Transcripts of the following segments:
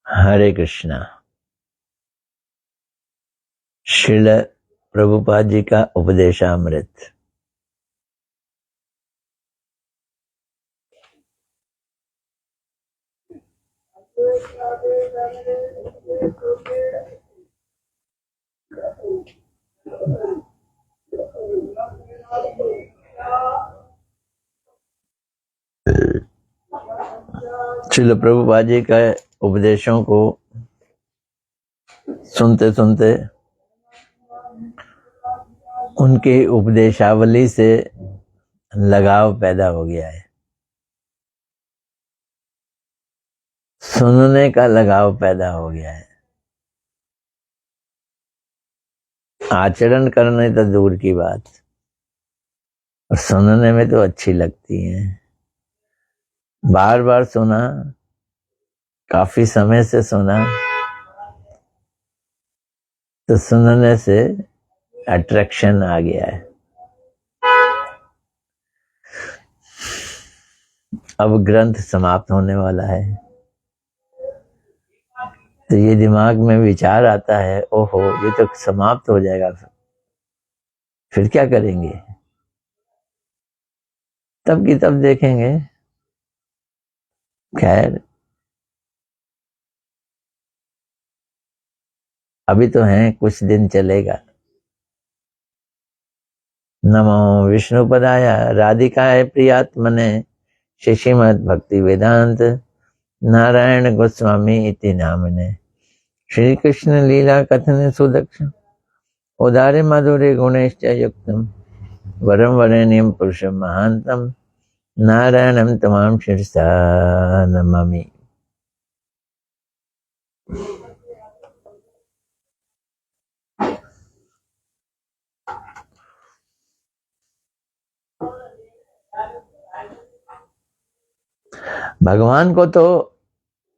हरे कृष्णा। श्रील प्रभुपाद जी का उपदेशामृत। श्रील प्रभुपाद जी के उपदेशों को सुनते सुनते उनके उपदेशावली से लगाव पैदा हो गया है, सुनने का लगाव पैदा हो गया है। आचरण करने तो दूर की बात, और सुनने में तो अच्छी लगती है। बार बार सुना, काफी समय से सुना, तो सुनने से अट्रैक्शन आ गया है। अब ग्रंथ समाप्त होने वाला है, तो ये दिमाग में विचार आता है, ओहो ये तो समाप्त हो जाएगा, फिर क्या करेंगे? तब की तब देखेंगे। खैर, अभी तो हैं, कुछ दिन चलेगा। नमो विष्णुपदाय राधिकाय प्रियात्मने श्रीमद् भक्ति वेदांत नारायण गोस्वामी इति नामने। श्री कृष्ण लीला कथन सुदक्षिण उदारे माधुर्य गुणैश्च युक्तम वरम वरेण्यम पुरुषम महांतम नारायणम तमाम शिरसा नमामि। भगवान को तो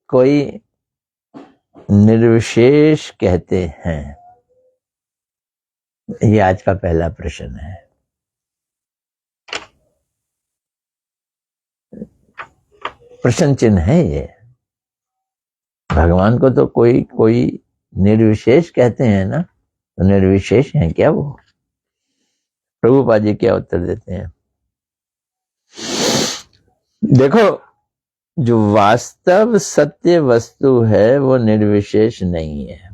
कोई निर्विशेष कहते हैं, ये आज का पहला प्रश्न है। प्रश्न चिन्ह है ये। भगवान को तो कोई निर्विशेष कहते हैं ना, तो निर्विशेष हैं क्या वो? प्रभुपाद जी क्या उत्तर देते हैं? देखो, जो वास्तव सत्य वस्तु है वो निर्विशेष नहीं है।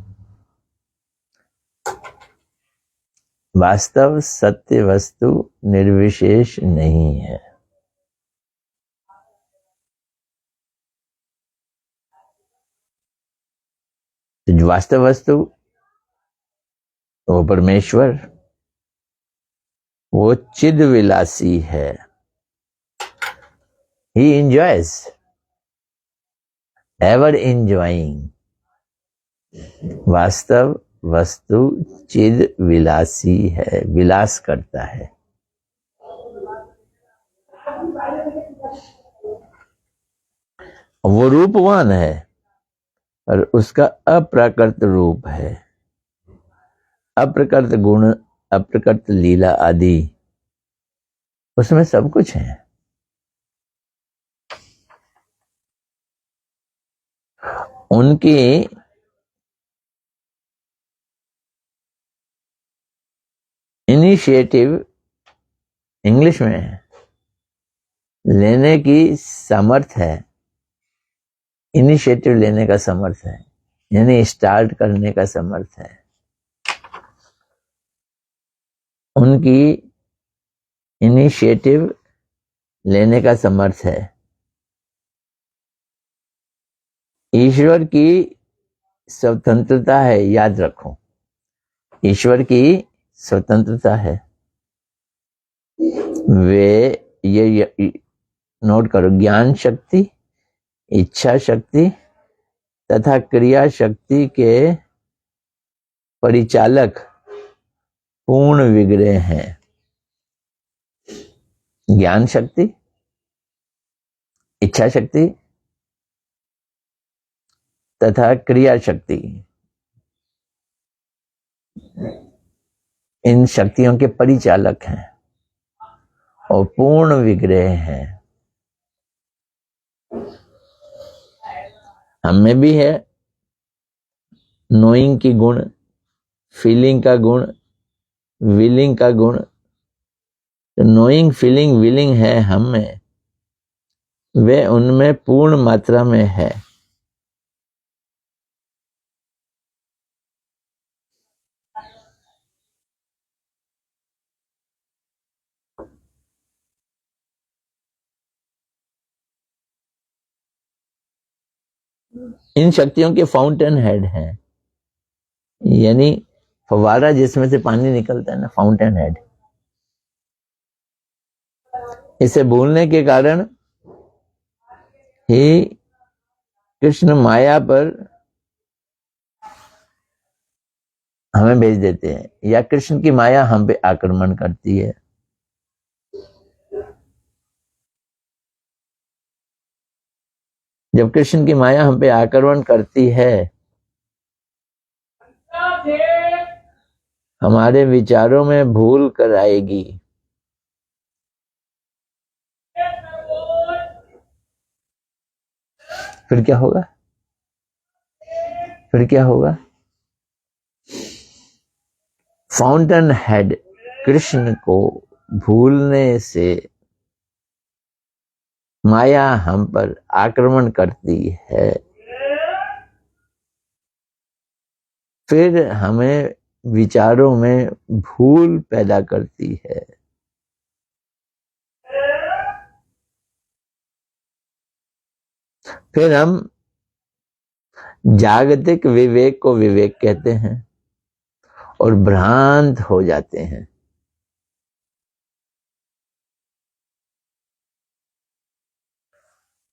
वास्तव सत्य वस्तु निर्विशेष नहीं है। जो वास्तव वस्तु वो परमेश्वर, वो चिद विलासी है। ही एंजॉयज, एवर एंजॉइंग। वास्तव वस्तु चिद विलासी है, विलास करता है। वो रूपवान है, और उसका अप्रकृत रूप है। अप्रकृत गुण, अप्रकृत लीला आदि, उसमें सब कुछ है। उनकी इनिशिएटिव इंग्लिश में है, लेने की समर्थ है। इनिशिएटिव लेने का समर्थ है, यानी स्टार्ट करने का समर्थ है। उनकी इनिशिएटिव लेने का समर्थ है। ईश्वर की स्वतंत्रता है, याद रखो, ईश्वर की स्वतंत्रता है। वे ये नोट करो, ज्ञान शक्ति, इच्छा शक्ति तथा क्रिया शक्ति के परिचालक पूर्ण विग्रह हैं। ज्ञान शक्ति, इच्छा शक्ति तथा क्रिया शक्ति, इन शक्तियों के परिचालक हैं और पूर्ण विग्रह हैं। हम में भी है नोइंग की गुण, फीलिंग का गुण, विलिंग का गुण। तो नोइंग, फीलिंग, विलिंग है हम में, वे उनमें पूर्ण मात्रा में है। इन शक्तियों के फाउंटेन हेड हैं, यानी फवारा जिसमें से पानी निकलता है ना, फाउंटेन हेड। इसे भूलने के कारण ही कृष्ण माया पर हमें भेज देते हैं, या कृष्ण की माया हम पे आक्रमण करती है। जब कृष्ण की माया हम पे आक्रमण करती है, हमारे विचारों में भूल कर आएगी। फिर क्या होगा? फिर क्या होगा? फाउंटेन हेड कृष्ण को भूलने से माया हम पर आक्रमण करती है, फिर हमें विचारों में भूल पैदा करती है। फिर हम जागतिक विवेक को विवेक कहते हैं और भ्रांत हो जाते हैं।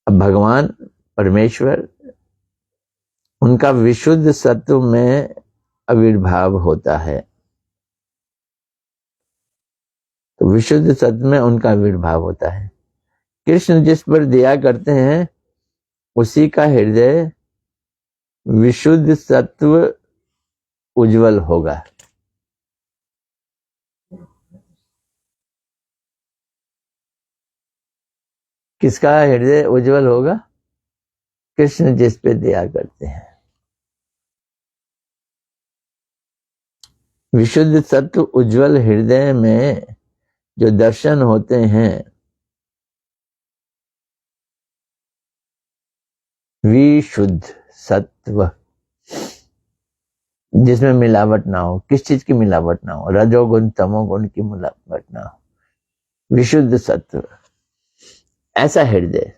अब भगवान परमेश्वर, उनका विशुद्ध सत्व में आविर्भाव होता है, तो विशुद्ध सत्व में उनका आविर्भाव होता है। कृष्ण जिस पर दया करते हैं उसी का हृदय विशुद्ध सत्व उज्जवल होगा। किसका हृदय उज्जवल होगा? कृष्ण जिस पे दया करते हैं। विशुद्ध सत्व उज्जवल हृदय में जो दर्शन होते हैं, विशुद्ध सत्व, जिसमें मिलावट ना हो। किस चीज की मिलावट ना हो? रजोगुण तमोगुण की मिलावट ना हो। विशुद्ध सत्व, ऐसा हृदय,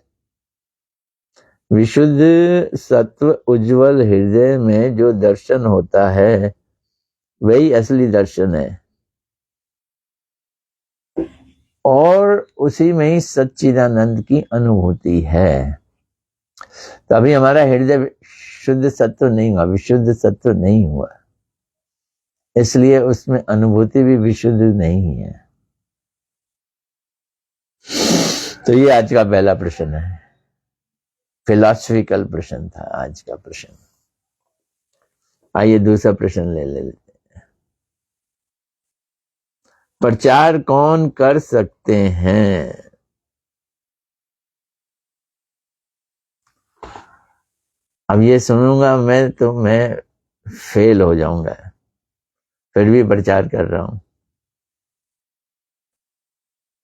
विशुद्ध सत्व उज्जवल हृदय में जो दर्शन होता है वही असली दर्शन है, और उसी में ही सच्चिदानंद की अनुभूति है। तो अभी हमारा हृदय शुद्ध सत्व नहीं हुआ, विशुद्ध सत्व नहीं हुआ, इसलिए उसमें अनुभूति भी विशुद्ध नहीं है। तो ये आज का पहला प्रश्न है, फिलॉसफिकल प्रश्न था आज का प्रश्न। आइए दूसरा प्रश्न ले लेते हैं। प्रचार कौन कर सकते हैं? अब ये सुनूंगा मैं तो मैं फेल हो जाऊंगा, फिर भी प्रचार कर रहा हूं।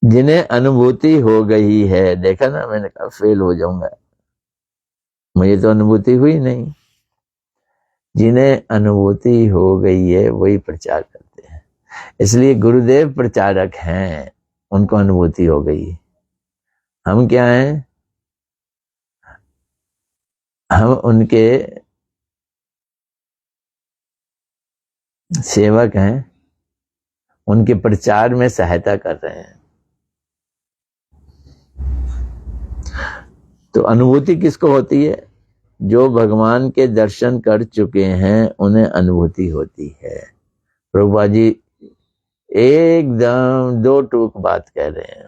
जिन्हें अनुभूति हो गई है, देखा ना, मैंने कहा फेल हो जाऊंगा, मुझे तो अनुभूति हुई नहीं। जिन्हें अनुभूति हो गई है वही प्रचार करते हैं, इसलिए गुरुदेव प्रचारक हैं, उनको अनुभूति हो गई। हम क्या हैं? हम उनके सेवक हैं, उनके प्रचार में सहायता कर रहे हैं। तो अनुभूति किसको होती है? जो भगवान के दर्शन कर चुके हैं उन्हें अनुभूति होती है। प्रभुपा जी एकदम दो टूक बात कह रहे हैं,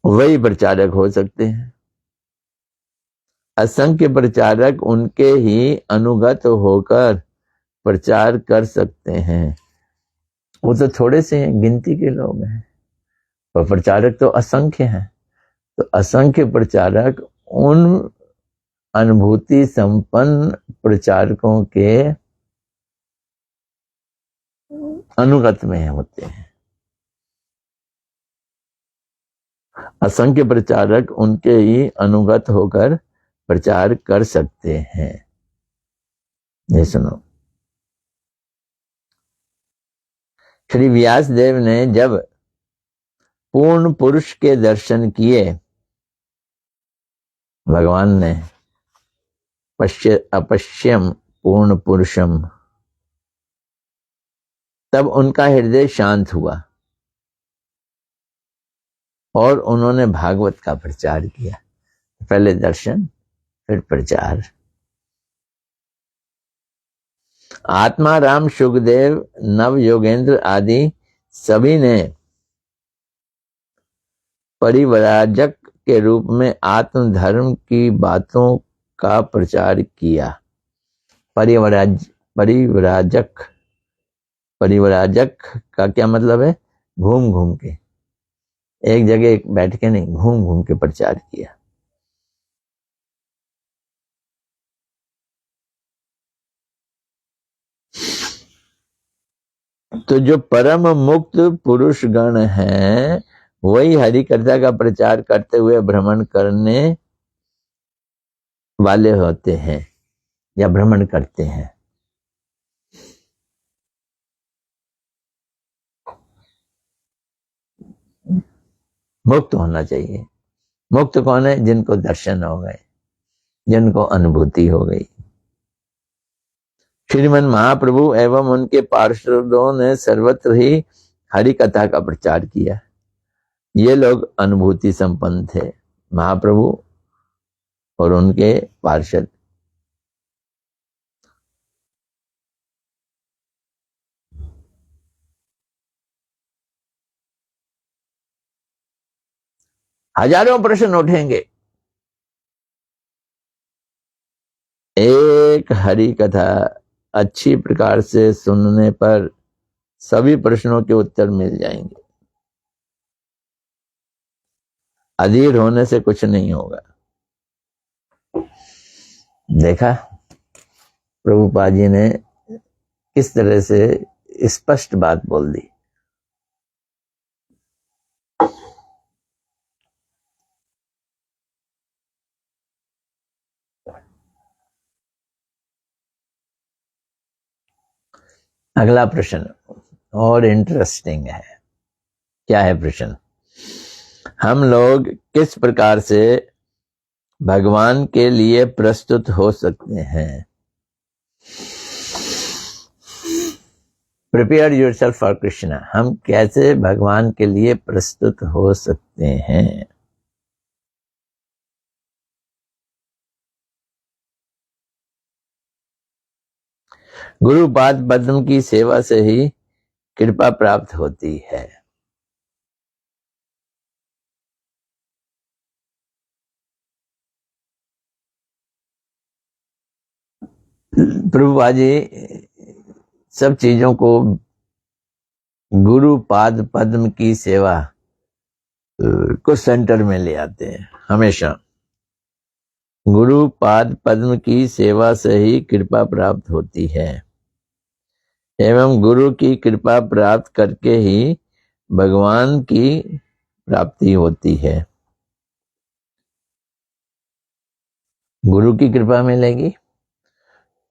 वही प्रचारक हो सकते हैं। असंख्य प्रचारक उनके ही अनुगत होकर प्रचार कर सकते हैं। वो तो थोड़े से हैं, गिनती के लोग हैं, पर प्रचारक तो असंख्य हैं। तो असंख्य प्रचारक उन अनुभूति संपन्न प्रचारकों के अनुगत में होते हैं। असंख्य प्रचारक उनके ही अनुगत होकर प्रचार कर सकते हैं। ये सुनो, श्री व्यास देव ने जब पूर्ण पुरुष के दर्शन किए, भगवान ने अपश्यम पूर्ण पुरुषम, तब उनका हृदय शांत हुआ और उन्होंने भागवत का प्रचार किया। पहले दर्शन फिर प्रचार। आत्मा राम, सुखदेव, नव योगेंद्र आदि सभी ने परिव्राजक के रूप में आत्मधर्म की बातों का प्रचार किया। परिव्राजक का क्या मतलब है? घूम घूम के, एक जगह बैठ के नहीं, घूम घूम के प्रचार किया। तो जो परम मुक्त पुरुष गण हैं वही हरि कथा का प्रचार करते हुए भ्रमण करने वाले होते हैं या भ्रमण करते हैं। मुक्त होना चाहिए। मुक्त कौन है? जिनको दर्शन हो गए, जिनको अनुभूति हो गई। श्रीमन महाप्रभु एवं उनके पार्षदों ने सर्वत्र ही हरि कथा का प्रचार किया। ये लोग अनुभूति संपन्न थे, महाप्रभु और उनके पार्षद। हजारों प्रश्न उठेंगे। एक हरि कथा अच्छी प्रकार से सुनने पर सभी प्रश्नों के उत्तर मिल जाएंगे। अधीर होने से कुछ नहीं होगा। देखा प्रभुपाद जी ने किस तरह से स्पष्ट बात बोल दी। अगला प्रश्न और इंटरेस्टिंग है। क्या है प्रश्न? हम लोग किस प्रकार से भगवान के लिए प्रस्तुत हो सकते हैं? Prepare yourself for Krishna. हम कैसे भगवान के लिए प्रस्तुत हो सकते हैं? गुरुपाद पद्म की सेवा से ही कृपा प्राप्त होती है। प्रभुपाद जी सब चीजों को गुरुपाद पद्म की सेवा को सेंटर में ले आते हैं हमेशा। गुरुपाद पद्म की सेवा से ही कृपा प्राप्त होती है एवं गुरु की कृपा प्राप्त करके ही भगवान की प्राप्ति होती है। गुरु की कृपा मिलेगी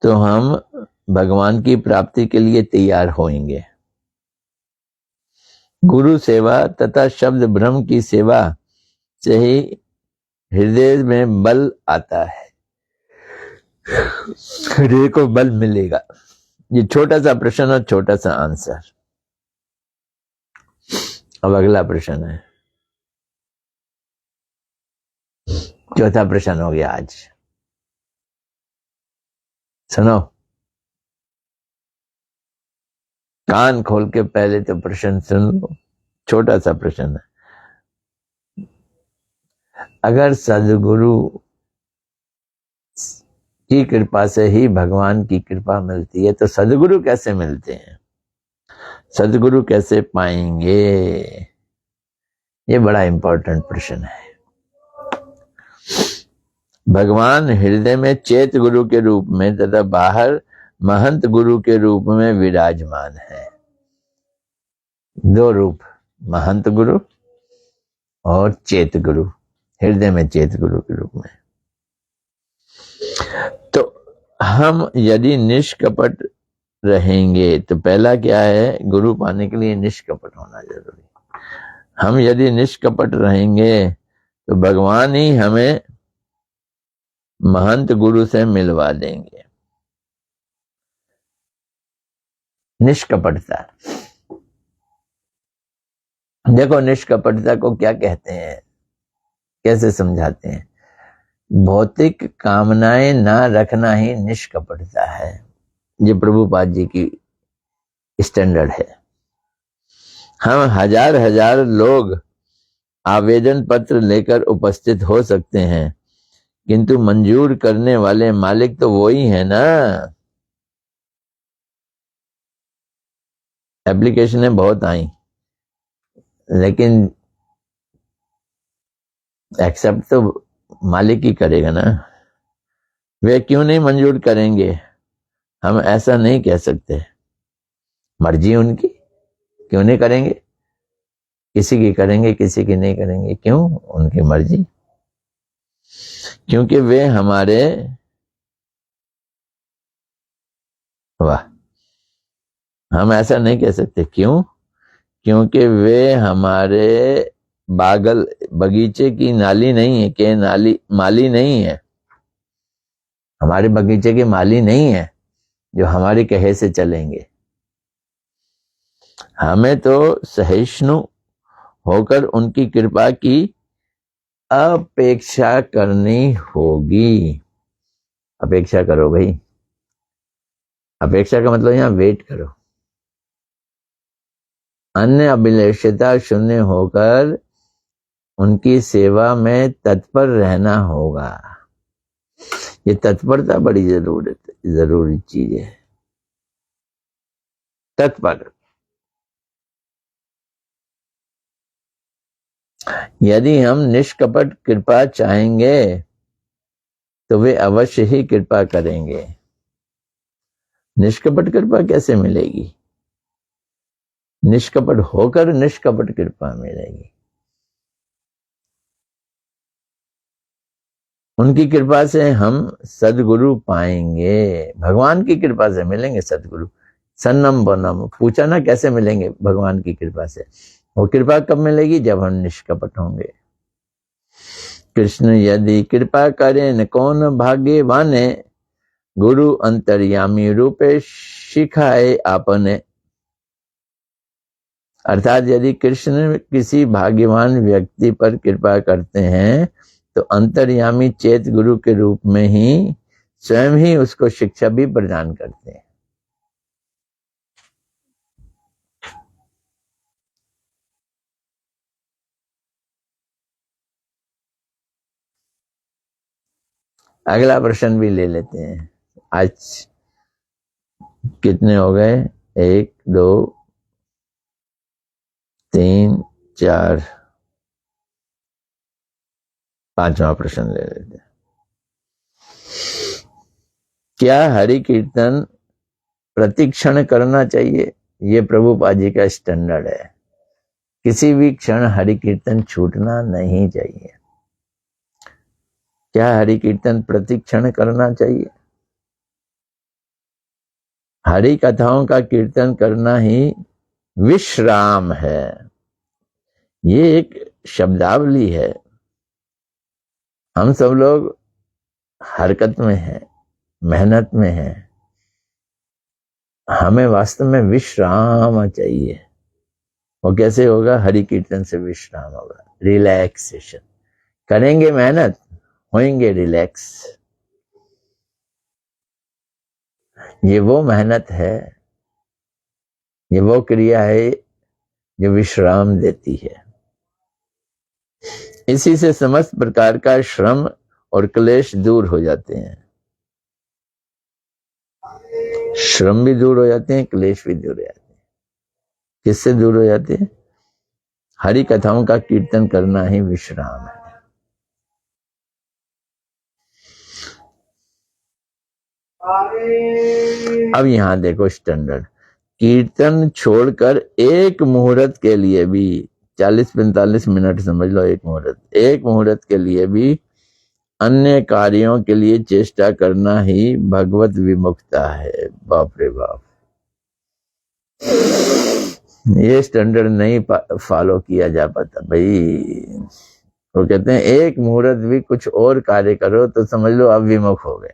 तो हम भगवान की प्राप्ति के लिए तैयार होंगे। गुरु सेवा तथा शब्द ब्रह्म की सेवा से ही हृदय में बल आता है, हृदय को बल मिलेगा। ये छोटा सा प्रश्न और छोटा सा आंसर। अब अगला प्रश्न है, चौथा प्रश्न हो गया आज। सुनो, कान खोल के पहले तो प्रश्न सुन लो। छोटा सा प्रश्न है, अगर सदगुरु की कृपा से ही भगवान की कृपा मिलती है तो सदगुरु कैसे मिलते हैं? सदगुरु कैसे पाएंगे? ये बड़ा इंपॉर्टेंट प्रश्न है। भगवान हृदय में चेत गुरु के रूप में तथा बाहर महंत गुरु के रूप में विराजमान है। दो रूप, महंत गुरु और चेत गुरु, हृदय में चेत गुरु के रूप में। तो हम यदि निष्कपट रहेंगे तो पहला क्या है, गुरु पाने के लिए निष्कपट होना जरूरी। हम यदि निष्कपट रहेंगे तो भगवान ही हमें महंत गुरु से मिलवा देंगे। निष्कपटता, देखो निष्कपटता को क्या कहते हैं, कैसे समझाते हैं। भौतिक कामनाएं ना रखना ही निष्कपटता है। ये प्रभुपाद जी की स्टैंडर्ड है। हम हजार हजार लोग आवेदन पत्र लेकर उपस्थित हो सकते हैं, किंतु मंजूर करने वाले मालिक तो वो ही है ना। एप्लीकेशनें बहुत आई, लेकिन एक्सेप्ट तो मालिक ही करेगा ना। वे क्यों नहीं मंजूर करेंगे, हम ऐसा नहीं कह सकते। मर्जी उनकी, क्यों नहीं करेंगे। किसी की करेंगे, किसी की नहीं करेंगे, क्यों, उनकी मर्जी। क्योंकि वे हमारे, वाह, हम ऐसा नहीं कह सकते। क्यों, क्योंकि वे हमारे बगीचे की नाली नहीं है, के नाली माली नहीं है। हमारे बगीचे के माली नहीं है जो हमारे कहे से चलेंगे। हमें तो सहिष्णु होकर उनकी कृपा की अपेक्षा करनी होगी। अपेक्षा करो भाई, अपेक्षा का मतलब यहां वेट करो। अन्य अभिलाषिता शून्य होकर उनकी सेवा में तत्पर रहना होगा। ये तत्परता बड़ी जरूरी चीज है। तत्पर, यदि हम निष्कपट कृपा चाहेंगे तो वे अवश्य ही कृपा करेंगे। निष्कपट कृपा कैसे मिलेगी, निष्कपट होकर निष्कपट कृपा मिलेगी। उनकी कृपा से हम सदगुरु पाएंगे। भगवान की कृपा से मिलेंगे सदगुरु। सन्नम बनम, पूछा ना कैसे मिलेंगे भगवान की कृपा से। वो कृपा कब मिलेगी, जब हम निष्कपट होंगे। कृष्ण यदि कृपा करें न कौन भाग्यवाने, गुरु अंतर्यामी रूपे सिखाए आपने। अर्थात यदि कृष्ण किसी भाग्यवान व्यक्ति पर कृपा करते हैं तो अंतर्यामी चेत गुरु के रूप में ही स्वयं ही उसको शिक्षा भी प्रदान करते हैं। अगला प्रश्न भी ले लेते हैं। आज कितने हो गए, 1 2 3 4, 5वां प्रश्न ले लेते हैं। क्या हरि कीर्तन प्रतिक्षण करना चाहिए? ये प्रभुपाद जी का स्टैंडर्ड है। किसी भी क्षण हरि कीर्तन छूटना नहीं चाहिए। क्या हरि कीर्तन प्रतिक्षण करना चाहिए? हरि कथाओं का कीर्तन करना ही विश्राम है। ये एक शब्दावली है। हम सब लोग हरकत में हैं, मेहनत में हैं। हमें वास्तव में विश्राम चाहिए। वो कैसे होगा? हरि कीर्तन से विश्राम होगा, रिलैक्सेशन। करेंगे मेहनत, होंगे रिलैक्स। ये वो मेहनत है, ये वो क्रिया है जो विश्राम देती है। इसी से समस्त प्रकार का श्रम और क्लेश दूर हो जाते हैं। श्रम भी दूर हो जाते हैं, क्लेश भी दूर हो जाते हैं। किससे दूर हो जाते हैं? हरि कथाओं का कीर्तन करना ही विश्राम है। अब यहाँ देखो स्टैंडर्ड, कीर्तन छोड़कर एक मुहूर्त के लिए भी, 40-45 मिनट समझ लो एक मुहूर्त के लिए भी अन्य कार्यों के लिए चेष्टा करना ही भगवत विमुखता है। बाप रे बाप, ये स्टैंडर्ड नहीं फॉलो किया जा पाता भाई। वो कहते हैं एक मुहूर्त भी कुछ और कार्य करो तो समझ लो अब विमुख हो गए।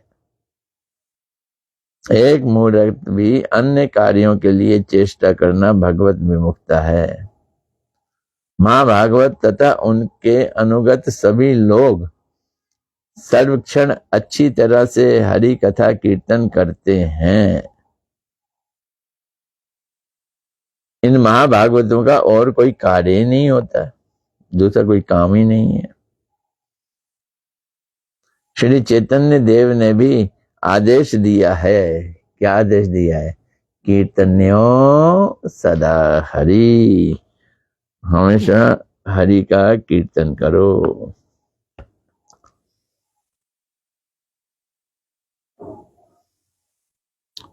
एक मुहूर्त भी अन्य कार्यों के लिए चेष्टा करना भगवत विमुखता है। माँ भागवत तथा उनके अनुगत सभी लोग सर्वक्षण अच्छी तरह से हरि कथा कीर्तन करते हैं। इन महाभागवतों का और कोई कार्य ही नहीं होता, दूसरा कोई काम ही नहीं है। श्री चैतन्य देव ने भी आदेश दिया है, क्या आदेश दिया है? कीर्तन्यो सदा हरि, हमेशा हरि का कीर्तन करो।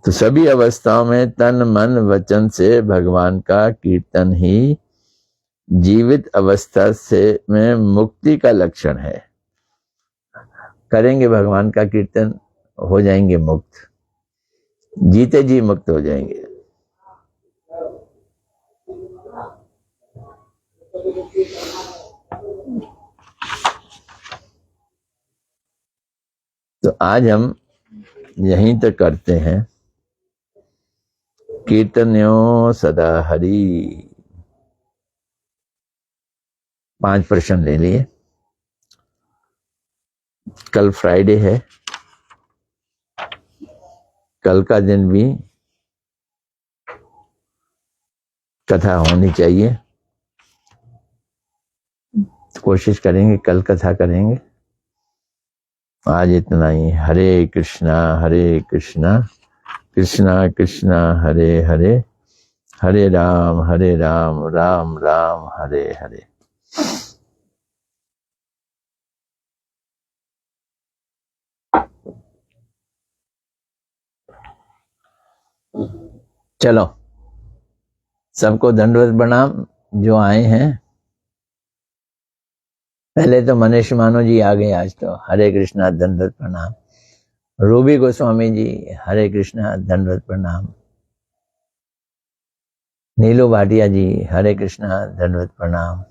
तो सभी अवस्थाओं में तन मन वचन से भगवान का कीर्तन ही जीवित अवस्था से में मुक्ति का लक्षण है। करेंगे भगवान का कीर्तन, हो जाएंगे मुक्त, जीते जी मुक्त हो जाएंगे। तो आज हम यहीं तक करते हैं। कीर्तन्यो सदा हरि। 5 प्रश्न ले लिए। कल फ्राइडे है, कल का दिन भी कथा होनी चाहिए। कोशिश करेंगे कल कथा करेंगे। आज इतना ही। हरे कृष्णा कृष्णा कृष्णा हरे हरे, हरे राम राम राम हरे हरे। चलो सबको दंडवत प्रणाम जो आए हैं। पहले तो मनीष मानो जी आ गए आज, तो हरे कृष्णा दंडवत प्रणाम। रूबी गोस्वामी जी हरे कृष्णा दंडवत प्रणाम। नीलू भाटिया जी हरे कृष्णा दंडवत प्रणाम।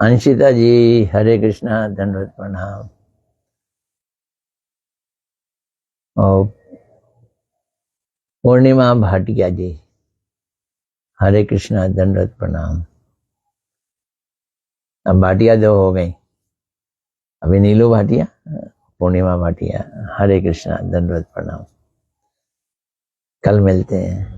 अंशिता जी हरे कृष्णा दंडवत प्रणाम। और पूर्णिमा भाटिया जी हरे कृष्णा दंडवत प्रणाम। अब भाटिया दो हो गई, अभी नीलू भाटिया, पूर्णिमा भाटिया। हरे कृष्णा दंडवत प्रणाम। कल मिलते हैं।